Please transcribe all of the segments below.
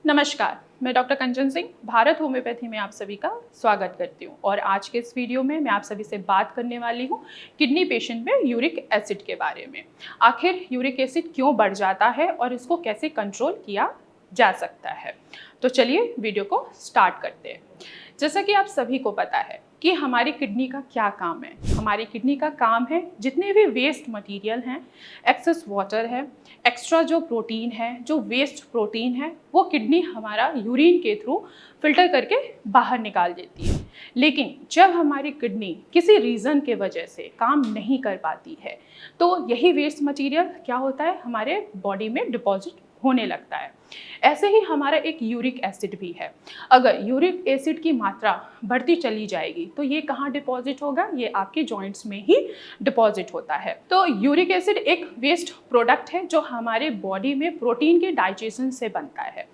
नमस्कार, मैं डॉक्टर कंचन सिंह भारत होम्योपैथी में आप सभी का स्वागत करती हूँ। और आज के इस वीडियो में मैं आप सभी से बात करने वाली हूँ किडनी पेशेंट में यूरिक एसिड के बारे में। आखिर यूरिक एसिड क्यों बढ़ जाता है और इसको कैसे कंट्रोल किया जा सकता है। तो चलिए वीडियो को स्टार्ट करते हैं। जैसा कि आप सभी को पता है कि हमारी किडनी का क्या काम है। हमारी किडनी का काम है जितने भी वेस्ट मटेरियल हैं, एक्सेस वाटर है, एक्स्ट्रा जो प्रोटीन है, जो वेस्ट प्रोटीन है, वो किडनी हमारा यूरिन के थ्रू फिल्टर करके बाहर निकाल देती है। लेकिन जब हमारी किडनी किसी रीज़न के वजह से काम नहीं कर पाती है तो यही वेस्ट मटेरियल क्या होता है, हमारे बॉडी में डिपॉजिट होने लगता है। ऐसे ही हमारा एक यूरिक एसिड भी है। अगर यूरिक एसिड की मात्रा बढ़ती चली जाएगी तो ये कहाँ डिपॉजिट होगा, ये आपके जॉइंट्स में ही डिपॉजिट होता है। तो यूरिक एसिड एक वेस्ट प्रोडक्ट है जो हमारे बॉडी में प्रोटीन के डाइजेशन से बनता है।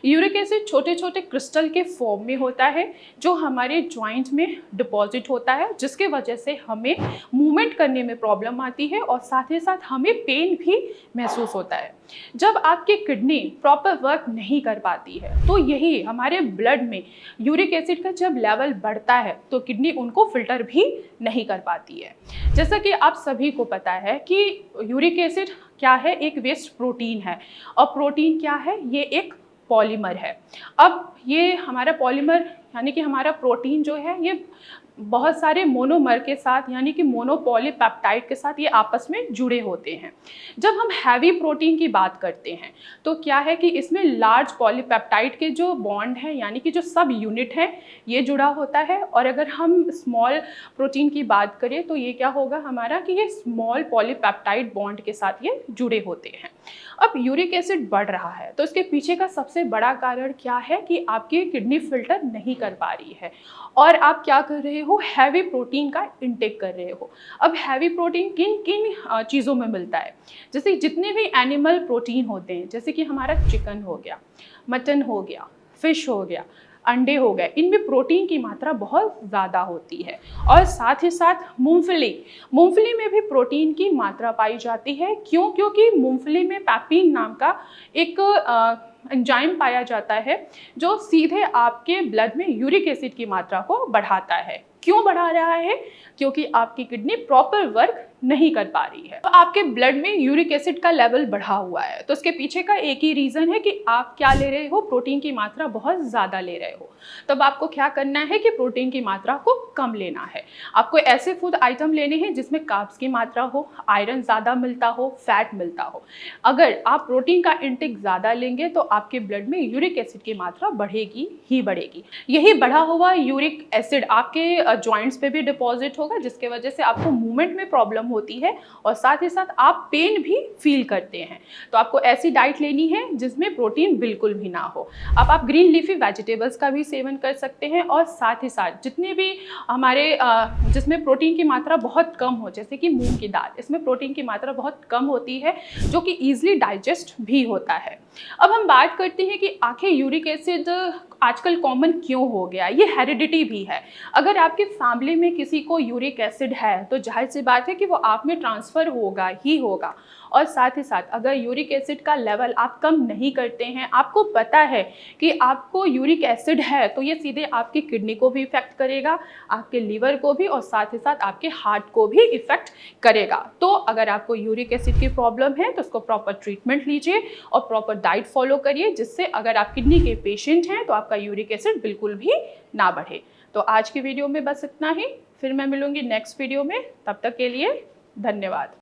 यूरिक एसिड छोटे छोटे क्रिस्टल के फॉर्म में होता है जो हमारे जॉइंट में डिपॉजिट होता है, जिसके वजह से हमें मूवमेंट करने में प्रॉब्लम आती है और साथ ही साथ हमें पेन भी महसूस होता है। जब आपकी किडनी प्रॉपर वर्क नहीं कर पाती है तो यही हमारे ब्लड में यूरिक एसिड का जब लेवल बढ़ता है तो किडनी उनको फिल्टर भी नहीं कर पाती है। जैसा कि आप सभी को पता है कि यूरिक एसिड क्या है, एक वेस्ट प्रोटीन है। और प्रोटीन क्या है, ये एक पॉलीमर है। अब ये हमारा पॉलीमर यानी कि हमारा प्रोटीन जो है ये बहुत सारे मोनोमर के साथ यानी कि मोनोपॉलीपेप्टाइड के साथ ये आपस में जुड़े होते हैं। जब हम हैवी प्रोटीन की बात करते हैं तो क्या है कि इसमें लार्ज पॉलीपेप्टाइड के जो बॉन्ड हैं यानी कि जो सब यूनिट हैं ये जुड़ा होता है। और अगर हम स्मॉल प्रोटीन की बात करें तो ये क्या होगा हमारा कि ये स्मॉल पॉलीपेप्टाइड बॉन्ड के साथ ये जुड़े होते हैं। अब यूरिक एसिड बढ़ रहा है तो इसके पीछे का सबसे बड़ा कारण क्या है कि आपकी किडनी फिल्टर नहीं कर पा रही है और आप क्या कर रहे हो, हैवी प्रोटीन का इंटेक कर रहे हो। अब हैवी प्रोटीन किन किन चीज़ों में मिलता है, जैसे जितने भी एनिमल प्रोटीन होते हैं, जैसे कि हमारा चिकन हो गया, मटन हो गया, फिश हो गया, अंडे हो गए, इनमें प्रोटीन की मात्रा बहुत ज़्यादा होती है। और साथ ही साथ मूंगफली में भी प्रोटीन की मात्रा पाई जाती है। क्यों? क्योंकि मूंगफली में पैपिन नाम का एक एंजाइम पाया जाता है जो सीधे आपके ब्लड में यूरिक एसिड की मात्रा को बढ़ाता है। क्यों बढ़ा रहा है? क्योंकि आपकी किडनी प्रॉपर वर्क नहीं कर पा रही है। तो आपके ब्लड में यूरिक एसिड का लेवल बढ़ा हुआ है तो इसके पीछे का एक ही रीज़न है कि आप क्या ले रहे हो, प्रोटीन की मात्रा बहुत ज़्यादा ले रहे हो। तब आपको क्या करना है कि प्रोटीन की मात्रा को कम लेना है। आपको ऐसे फूड आइटम लेने हैं जिसमें कार्ब्स की मात्रा हो, आयरन ज़्यादा मिलता हो, फैट मिलता हो। अगर आप प्रोटीन का इंटेक ज़्यादा लेंगे तो आपके ब्लड में यूरिक एसिड की मात्रा बढ़ेगी ही बढ़ेगी। यही बढ़ा हुआ यूरिक एसिड आपके जॉइंट्स पे भी डिपॉजिट होगा, जिसके वजह से आपको मूवमेंट में प्रॉब्लम होती है और साथ ही साथ आप पेन भी फील करते हैं। तो आपको ऐसी डाइट लेनी है जिसमें प्रोटीन बिल्कुल भी ना हो। अब आप ग्रीन लीफी वेजिटेबल्स का भी सेवन कर सकते हैं और साथ ही साथ जितने भी हमारे जिसमें प्रोटीन की मात्रा बहुत कम हो, जैसे कि मूंग की दाल, इसमें प्रोटीन की मात्रा बहुत कम होती है जो कि ईजिली डाइजेस्ट भी होता है। अब हम बात करते हैं कि आखिर यूरिक एसिड आजकल कॉमन क्यों हो गया। ये हेरिडिटी भी है। अगर आपकी फैमिली में किसी को यूरिक एसिड है तो जाहिर सी बात है कि वो आप में ट्रांसफ़र होगा ही होगा। और साथ ही साथ अगर यूरिक एसिड का लेवल आप कम नहीं करते हैं, आपको पता है कि आपको यूरिक एसिड है, तो ये सीधे आपकी किडनी को भी इफेक्ट करेगा, आपके लीवर को भी और साथ ही साथ आपके हार्ट को भी इफेक्ट करेगा। तो अगर आपको यूरिक एसिड की प्रॉब्लम है तो उसको प्रॉपर ट्रीटमेंट लीजिए और प्रॉपर डाइट फॉलो करिए, जिससे अगर आप किडनी के पेशेंट हैं तो आपका यूरिक एसिड बिल्कुल भी ना बढ़े। तो आज की वीडियो में बस इतना ही, फिर मैं मिलूंगी नेक्स्ट वीडियो में। तब तक के लिए धन्यवाद।